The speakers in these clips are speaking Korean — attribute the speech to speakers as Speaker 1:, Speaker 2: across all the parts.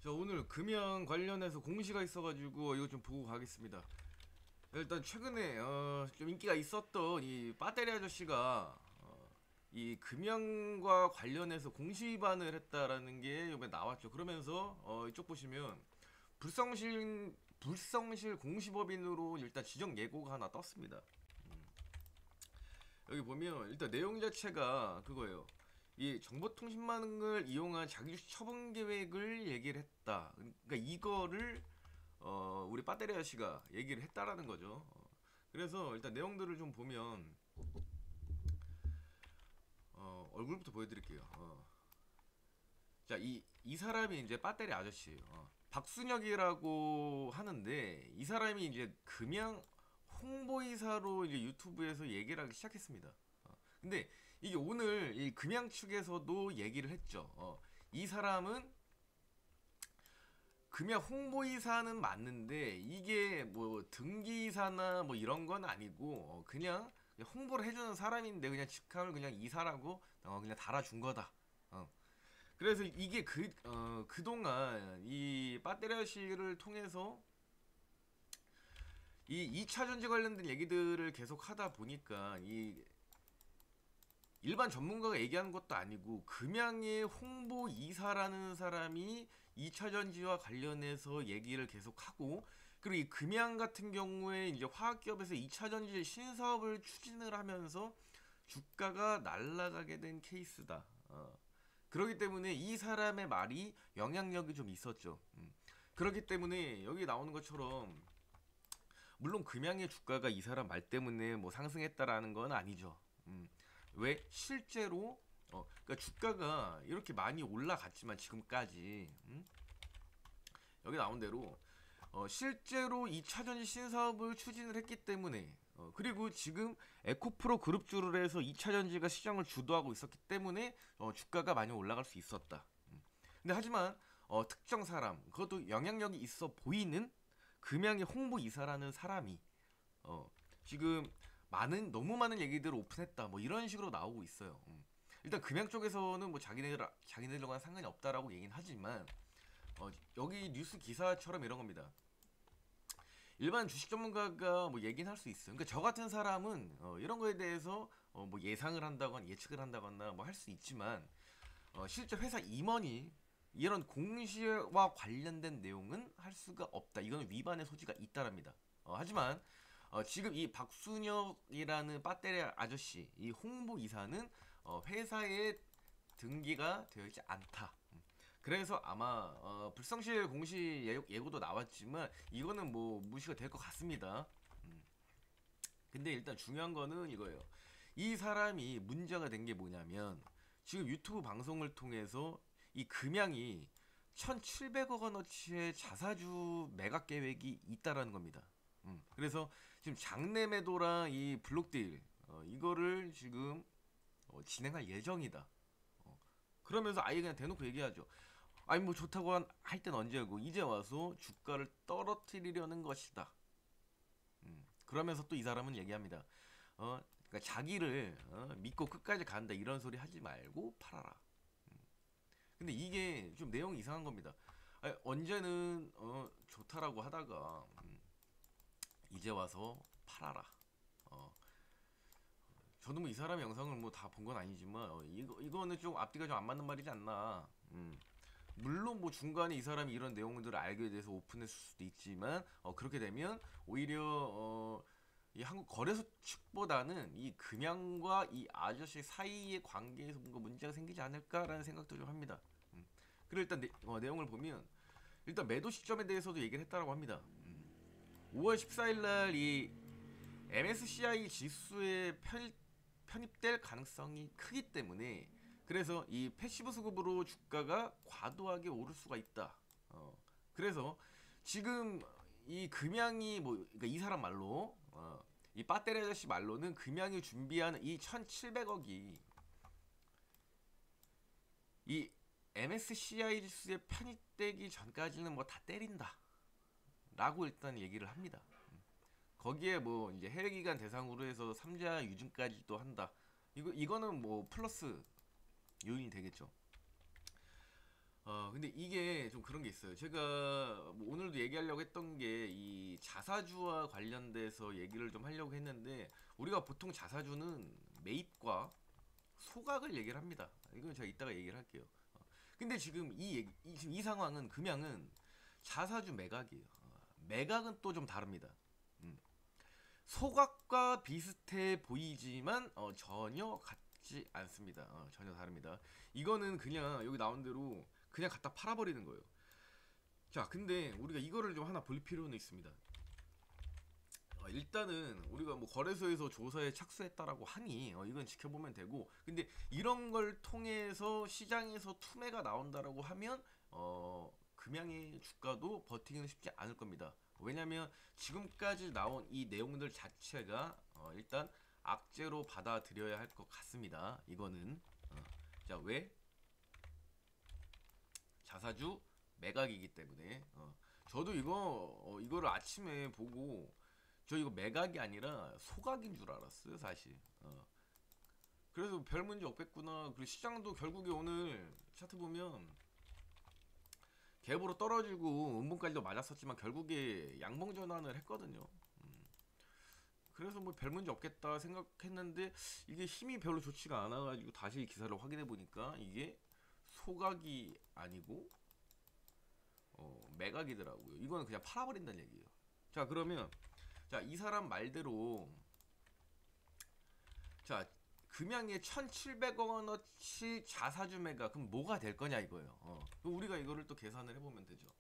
Speaker 1: 자, 오늘 금연 관련해서 공시가 있어가지고 이거 좀 보고 가겠습니다. 일단 최근에 좀 인기가 있었던 이 빠떼리 아저씨가 이 금연과 관련해서 공시 위반을 했다라는 게 이번에 나왔죠. 그러면서 이쪽 보시면 불성실 공시법인으로 일단 지정 예고가 하나 떴습니다. 여기 보면 일단 내용 자체가 그거예요. 이 정보통신망을 이용한 자기주식 처분 계획을 얘기를 했다. 그러니까 이거를 우리 빠떼리 아씨가 얘기를 했다라는 거죠. 그래서 일단 내용들을 좀 보면 얼굴부터 보여드릴게요. 자, 이 사람이 이제 빠떼리 아저씨예요. 박순혁이라고 하는데 이 사람이 이제 금양 홍보이사로 이제 유튜브에서 얘기를 하기 시작했습니다. 근데 이게 오늘 이 금양 측에서도 얘기를 했죠. 이 사람은 금양 홍보이사는 맞는데 이게 뭐 등기이사나 뭐 이런 건 아니고 그냥 홍보를 해주는 사람인데 그냥 직함을 그냥 이사라고 그냥 달아준 거다. 그래서 이게 그동안 이 빠떼리아 씨를 통해서 이 2차 전지 관련된 얘기들을 계속 하다 보니까 이 일반 전문가가 얘기하는 것도 아니고 금양의 홍보 이사라는 사람이 2차 전지와 관련해서 얘기를 계속 하고, 그리고 이 금양 같은 경우에 이제 화학기업에서 2차 전지 신사업을 추진을 하면서 주가가 날아가게 된 케이스다. 그렇기 때문에 이 사람의 말이 영향력이 좀 있었죠. 그렇기 때문에 여기 나오는 것처럼 물론 금양의 주가가 이 사람 말 때문에 뭐 상승했다라는 건 아니죠. 왜 실제로 그러니까 주가가 이렇게 많이 올라갔지만 지금까지 여기 나온 대로 실제로 2차전지 신사업을 추진을 했기 때문에 그리고 지금 에코프로 그룹주를 해서 2차전지가 시장을 주도하고 있었기 때문에 주가가 많이 올라갈 수 있었다. 근데 하지만 특정 사람, 그것도 영향력이 있어 보이는 금양의 홍보이사라는 사람이 지금 너무 많은 얘기들을 오픈했다 뭐 이런 식으로 나오고 있어요. 일단 금양 쪽에서는 뭐 자기네들과는 상관이 없다라고 얘기는 하지만 여기 뉴스 기사처럼 이런 겁니다. 일반 주식 전문가가 뭐 얘기는 할 수 있어요. 그러니까 저 같은 사람은 이런 거에 대해서 뭐 예상을 한다거나 예측을 한다거나 뭐 할 수 있지만 실제 회사 임원이 이런 공시와 관련된 내용은 할 수가 없다. 이거는 위반의 소지가 있다랍니다. 하지만 지금 이 박순혁이라는 빠떼리 아저씨, 이 홍보 이사는 회사에 등기가 되어 있지 않다. 그래서 아마 불성실 공시 예고도 나왔지만 이거는 뭐 무시가 될 것 같습니다. 근데 일단 중요한 거는 이거예요. 이 사람이 문제가 된 게 뭐냐면 지금 유튜브 방송을 통해서 이 금양이 1,700억 원어치의 자사주 매각 계획이 있다라는 겁니다. 그래서 지금 장내 매도랑 이 블록딜 이거를 지금 진행할 예정이다. 그러면서 아예 그냥 대놓고 얘기하죠. 아니 뭐 좋다고 할 땐 언제고 이제 와서 주가를 떨어뜨리려는 것이다. 그러면서 또 이 사람은 얘기합니다. 그러니까 자기를 믿고 끝까지 간다 이런 소리 하지 말고 팔아라. 근데 이게 좀 내용이 이상한 겁니다. 아니, 언제는 좋다라고 하다가 이제 와서 팔아라. 저도 뭐 이 사람의 영상을 뭐 다 본 건 아니지만 이거는 좀 앞뒤가 좀 안 맞는 말이지 않나. 물론 뭐 중간에 이 사람이 이런 내용들을 알게 돼서 오픈했을 수도 있지만 그렇게 되면 오히려 이 한국 거래소 측보다는 이 금양과 이 아저씨 사이의 관계에서 뭔가 문제가 생기지 않을까라는 생각도 좀 합니다. 그리고 일단 내용을 보면 일단 매도 시점에 대해서도 얘기를 했다라고 합니다. 5월 14일 날 이 MSCI 지수에 편입될 가능성이 크기 때문에 그래서 이 패시브 수급으로 주가가 과도하게 오를 수가 있다. 그래서 지금 이 금양이 뭐 그러니까 이 사람 말로 이 빠떼리 아저씨 말로는 금양이 준비하는 이 1,700억이 이 MSCI 지수에 편입되기 전까지는 뭐 다 때린다. 라고 일단 얘기를 합니다. 거기에 뭐 이제 해외 기관 대상으로 해서 3자 유증까지도 한다. 이거는 뭐 플러스 요인이 되겠죠. 근데 이게 좀 그런 게 있어요. 제가 뭐 오늘도 얘기하려고 했던 게 이 자사주와 관련돼서 얘기를 좀 하려고 했는데, 우리가 보통 자사주는 매입과 소각을 얘기를 합니다. 이건 제가 이따가 얘기를 할게요. 근데 지금 지금 이 상황은, 금양은 자사주 매각이에요. 매각은 또 좀 다릅니다. 음. 소각과 비슷해 보이지만 전혀 같지 않습니다. 전혀 다릅니다. 이거는 그냥 여기 나온 대로 그냥 갖다 팔아버리는 거예요. 자, 근데 우리가 이거를 좀 하나 볼 필요는 있습니다. 일단은 우리가 뭐 거래소에서 조사에 착수했다라고 하니 이건 지켜보면 되고, 근데 이런 걸 통해서 시장에서 투매가 나온다라고 하면 금양의 주가도 버티기는 쉽지 않을 겁니다. 왜냐면 지금까지 나온 이 내용들 자체가 일단 악재로 받아들여야 할 것 같습니다. 이거는 자, 왜? 자사주 매각이기 때문에. 저도 이거를 아침에 보고 저 이거 매각이 아니라 소각인 줄 알았어요, 사실. 그래서 별 문제 없겠구나. 그리고 시장도 결국에 오늘 차트 보면 갭으로 떨어지고 음봉까지도 맞았었지만 결국에 양봉 전환을 했거든요. 그래서 뭐 별 문제 없겠다 생각했는데 이게 힘이 별로 좋지가 않아가지고 다시 기사를 확인해 보니까 이게 소각이 아니고 매각이더라고요. 이거는 그냥 팔아버린다는 얘기예요. 자, 그러면 자, 이 사람 말대로 자, 금양에 1,700억 원어치 자사주 매각, 그럼 뭐가 될 거냐 이거예요. 그럼 우리가 이거를 또 계산을 해보면 되죠.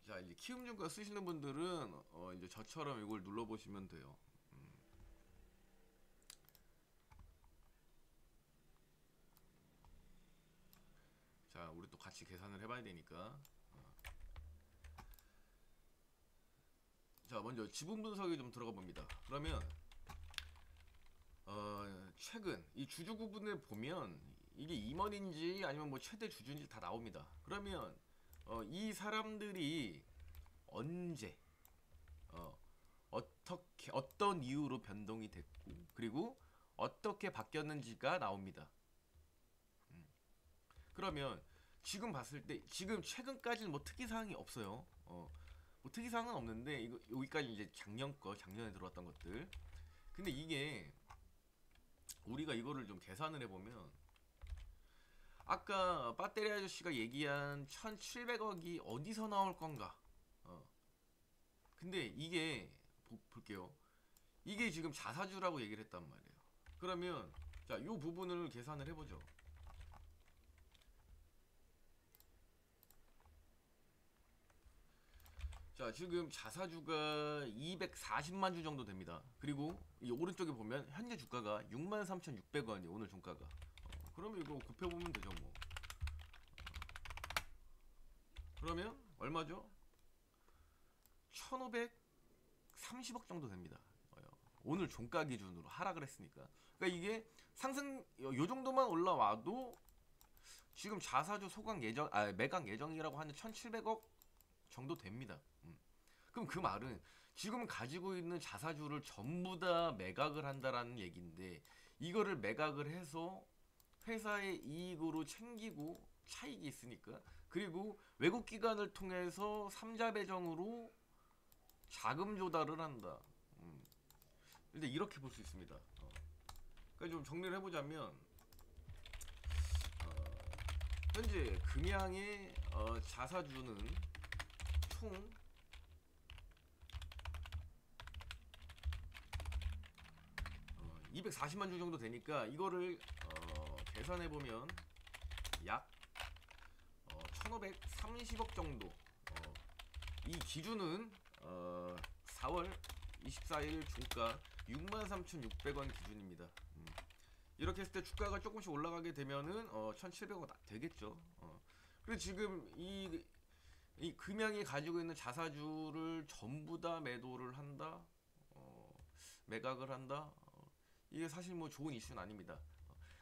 Speaker 1: 자, 이제 키움증권 쓰시는 분들은 이제 저처럼 이걸 눌러보시면 돼요. 자, 우리 또 같이 계산을 해봐야 되니까. 자, 먼저 지분 분석에 좀 들어가 봅니다. 그러면 최근 이 주주 구분을 보면 이게 임원인지 아니면 뭐 최대 주주인지 다 나옵니다. 그러면 이 사람들이 언제 어떻게 어떤 이유로 변동이 됐고 그리고 어떻게 바뀌었는지가 나옵니다. 그러면 지금 봤을 때 지금 최근까지는 뭐 특이 사항이 없어요. 뭐 특이 사항은 없는데 이거 여기까지 이제 작년에 들어왔던 것들. 근데 이게 우리가 이거를 좀 계산을 해보면 아까 배터리 아저씨가 얘기한 1,700억이 어디서 나올 건가? 근데 이게 볼게요. 이게 지금 자사주라고 얘기를 했단 말이에요. 그러면 자, 요 부분을 계산을 해보죠. 자, 지금 자사주가 240만 주 정도 됩니다. 그리고 이 오른쪽에 보면 현재 주가가 63,600원이에요. 오늘 종가가. 그러면 이거 곱해보면 되죠, 뭐. 그러면 얼마죠? 1,530억 정도 됩니다. 오늘 종가 기준으로 하락을 했으니까. 그러니까 이게 요 정도만 올라와도 지금 자사주 매각 예정이라고 하는 1,700억 정도 됩니다. 그럼 그 말은 지금 가지고 있는 자사주를 전부 다 매각을 한다라는 얘기인데, 이거를 매각을 해서 회사의 이익으로 챙기고 차익이 있으니까, 그리고 외국 기관을 통해서 삼자 배정으로 자금 조달을 한다. 근데 이렇게 볼 수 있습니다. 그러니까 좀 정리를 해보자면 현재 금양의 자사주는 총 240만 주 정도 되니까 이거를 계산해 보면 약 1,530억 정도. 이 기준은 4월 24일 종가 63,600원 기준입니다. 이렇게 했을 때 주가가 조금씩 올라가게 되면은 1,700원 되겠죠. 그리고 지금 이 금양이 가지고 있는 자사주를 전부 다 매도를 한다, 매각을 한다. 이게 사실 뭐 좋은 이슈는 아닙니다.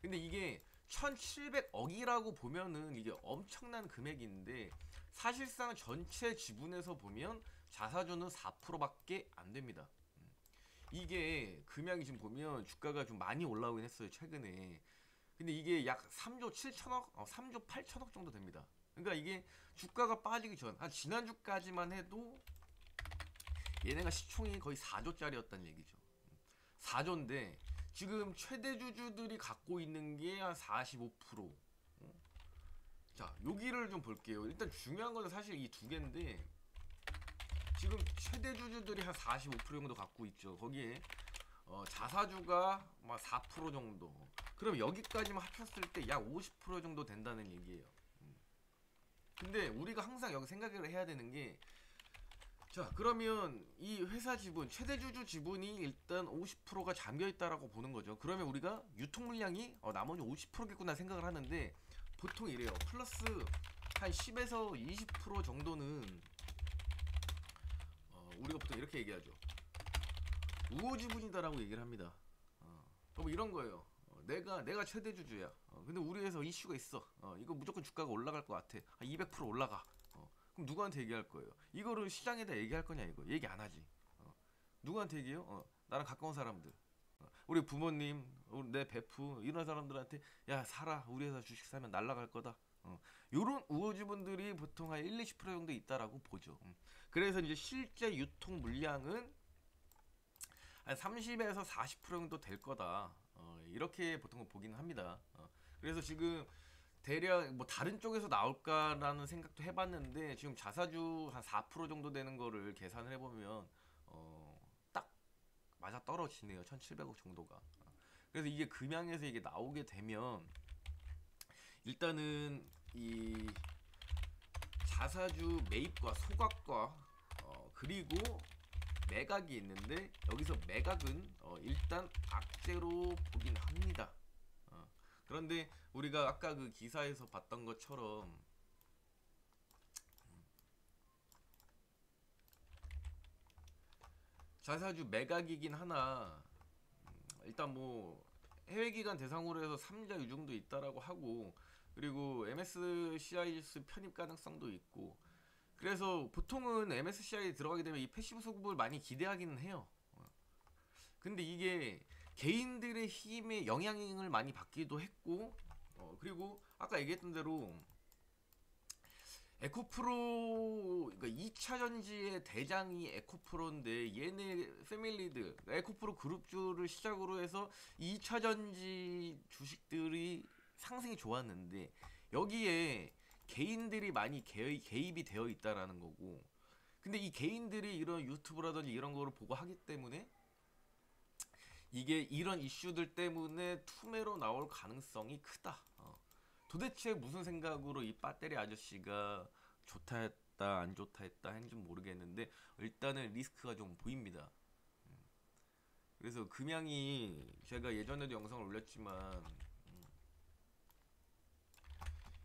Speaker 1: 근데 이게 1,700억이라고 보면은 이게 엄청난 금액인데, 사실상 전체 지분에서 보면 자사주는 4%밖에 안 됩니다. 이게 금양이 지금 보면 주가가 좀 많이 올라오긴 했어요 최근에. 근데 이게 약 3조 7천억, 3조 8천억 정도 됩니다. 그러니까 이게 주가가 빠지기 전, 한 지난주까지만 해도 얘네가 시총이 거의 4조짜리였다는 얘기죠. 4조인데 지금 최대 주주들이 갖고 있는 게 한 45%. 자, 여기를 좀 볼게요. 일단 중요한 건 사실 이 두 개인데 지금 최대 주주들이 한 45% 정도 갖고 있죠. 거기에 자사주가 막 4% 정도. 그럼 여기까지만 합쳤을 때 약 50% 정도 된다는 얘기예요. 근데 우리가 항상 여기 생각을 해야 되는 게, 자, 그러면 이 회사 지분, 최대 주주 지분이 일단 50%가 잠겨 있다라고 보는 거죠. 그러면 우리가 유통 물량이 나머지 50%겠구나 생각을 하는데, 보통 이래요. 플러스 한 10에서 20% 정도는 우리가 보통 이렇게 얘기하죠. 우호 지분이다라고 얘기를 합니다. 뭐 이런 거예요. 내가 최대 주주야. 근데 우리 회사 이슈가 있어. 이거 무조건 주가가 올라갈 것 같아. 한 200% 올라가. 그럼 누구한테 얘기할 거예요? 이거를 시장에다 얘기할 거냐 이거? 얘기 안 하지. 누구한테 얘기해요? 나랑 가까운 사람들. 우리 부모님, 내 베프 이런 사람들한테 야 사라. 우리 회사 주식 사면 날라갈 거다. 요런 우호주분들이 보통 한 1, 20% 정도 있다라고 보죠. 그래서 이제 실제 유통 물량은 한 30에서 40% 정도 될 거다. 이렇게 보통 보기는 합니다. 그래서 지금 대략 뭐 다른 쪽에서 나올까라는 생각도 해봤는데 지금 자사주 한 4% 정도 되는 거를 계산을 해보면 딱 맞아 떨어지네요. 1,700억 정도가. 그래서 이게 금양에서 이게 나오게 되면 일단은 이 자사주 매입과 소각과 그리고 매각이 있는데 여기서 매각은 일단 악재로 보긴 합니다. 그런데 우리가 아까 그 기사에서 봤던 것처럼 자사주 매각이긴 하나 일단 뭐 해외기관 대상으로 해서 3자 유증도 있다라고 하고 그리고 MSCI 지수 편입 가능성도 있고 그래서 보통은 MSCI에 들어가게 되면 이 패시브 수급을 많이 기대하기는 해요. 근데 이게 개인들의 힘에 영향을 많이 받기도 했고 그리고 아까 얘기했던 대로 에코프로 그러니까 2차 전지의 대장이 에코프로인데 얘네 패밀리들 에코프로 그룹주를 시작으로 해서 2차 전지 주식들이 상승이 좋았는데 여기에 개인들이 많이 개입이 되어 있다라는 거고 근데 이 개인들이 이런 유튜브라든지 이런 거를 보고 하기 때문에 이게 이런 이슈들 때문에 투매로 나올 가능성이 크다. 도대체 무슨 생각으로 이 배터리 아저씨가 좋다 했다 안 좋다 했다 했는지 모르겠는데 일단은 리스크가 좀 보입니다. 그래서 금양이 제가 예전에도 영상을 올렸지만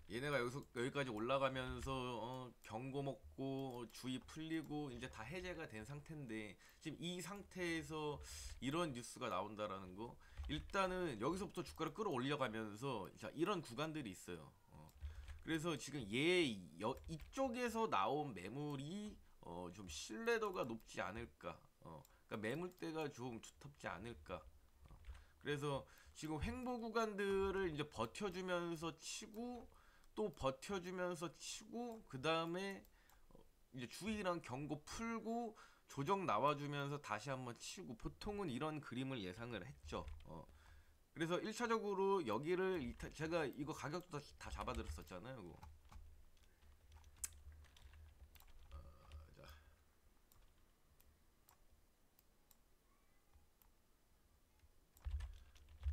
Speaker 1: 얘네가 여기까지 올라가면서 경고 먹고 주의 풀리고 이제 다 해제가 된 상태인데 지금 이 상태에서 이런 뉴스가 나온다라는 거 일단은 여기서부터 주가를 끌어올려가면서 자 이런 구간들이 있어요. 그래서 지금 이쪽에서 나온 매물이 좀 신뢰도가 높지 않을까. 그러니까 매물대가 좀 두텁지 않을까. 그래서 지금 횡보 구간들을 이제 버텨주면서 치고 또 버텨주면서 치고 그 다음에 이제 주의랑 경고 풀고 조정 나와주면서 다시 한번 치고 보통은 이런 그림을 예상을 했죠. 그래서 1차적으로 여기를 제가 이거 가격도 다 잡아드렸었잖아요. 이거.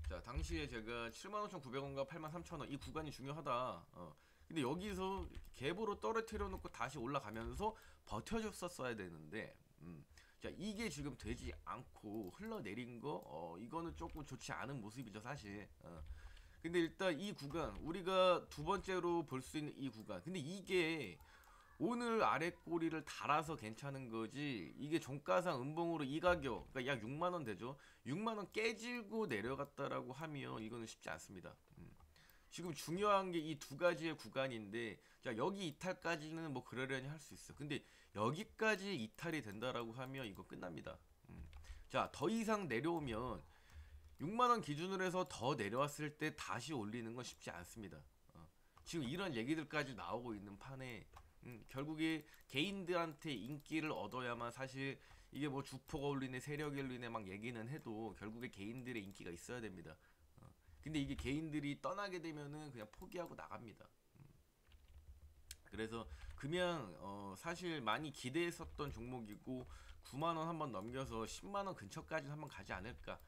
Speaker 1: 자, 당시에 제가 75,900원과 83,000원 이 구간이 중요하다. 근데 여기서 갭으로 떨어뜨려 놓고 다시 올라가면서 버텨줬었어야 되는데, 자, 이게 지금 되지 않고 흘러내린 거, 이거는 조금 좋지 않은 모습이죠, 사실. 근데 일단 이 구간, 우리가 두 번째로 볼 수 있는 이 구간. 근데 이게 오늘 아래 꼬리를 달아서 괜찮은 거지 이게 종가상 음봉으로 이 가격 그러니까 약 6만원 되죠 6만원 깨지고 내려갔다라고 하면 이거는 쉽지 않습니다. 지금 중요한 게 이 두 가지의 구간인데 자 여기 이탈까지는 뭐 그러려니 할 수 있어 근데 여기까지 이탈이 된다라고 하면 이거 끝납니다. 자, 더 이상 내려오면 6만 원 기준으로 해서 더 내려왔을 때 다시 올리는 건 쉽지 않습니다. 지금 이런 얘기들까지 나오고 있는 판에 결국에 개인들한테 인기를 얻어야만 사실 이게 뭐 주포가 올리네 세력이 올리네 막 얘기는 해도 결국에 개인들의 인기가 있어야 됩니다. 근데 이게 개인들이 떠나게 되면은 그냥 포기하고 나갑니다. 그래서 그냥 사실 많이 기대했었던 종목이고 9만 원 한번 넘겨서 10만 원 근처까지 한번 가지 않을까.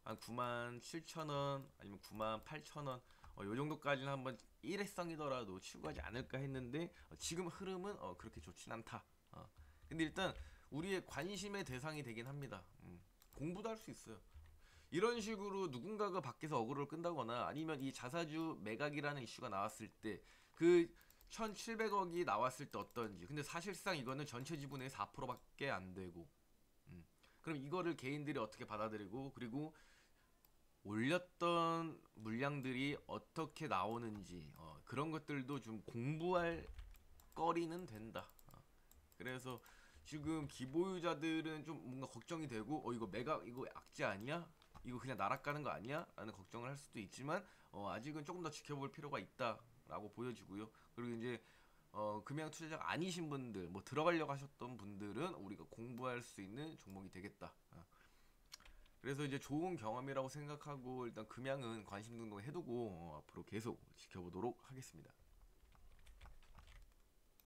Speaker 1: 한 9만 7천 원 아니면 9만 8천 원 요 정도까지는 한번 일회성이더라도 치고 가지 않을까 했는데 지금 흐름은 그렇게 좋진 않다. 근데 일단 우리의 관심의 대상이 되긴 합니다. 공부도 할 수 있어요. 이런 식으로 누군가가 밖에서 어그로를 끈다거나 아니면 이 자사주 매각이라는 이슈가 나왔을 때 그 1700억이 나왔을 때 어떤지. 근데 사실상 이거는 전체 지분의 4%밖에 안 되고 그럼 이거를 개인들이 어떻게 받아들이고 그리고 올렸던 물량들이 어떻게 나오는지 그런 것들도 좀 공부할 거리는 된다. 그래서 지금 기보유자들은 좀 뭔가 걱정이 되고 이거 매각 이거 악재 아니야? 이거 그냥 날아가는 거 아니야? 라는 걱정을 할 수도 있지만 아직은 조금 더 지켜볼 필요가 있다라고 보여지고요. 그리고 이제 금양 투자자가 아니신 분들 뭐 들어가려고 하셨던 분들은 우리가 공부할 수 있는 종목이 되겠다. 그래서 이제 좋은 경험이라고 생각하고 일단 금양은 관심 등록 해두고 앞으로 계속 지켜보도록 하겠습니다.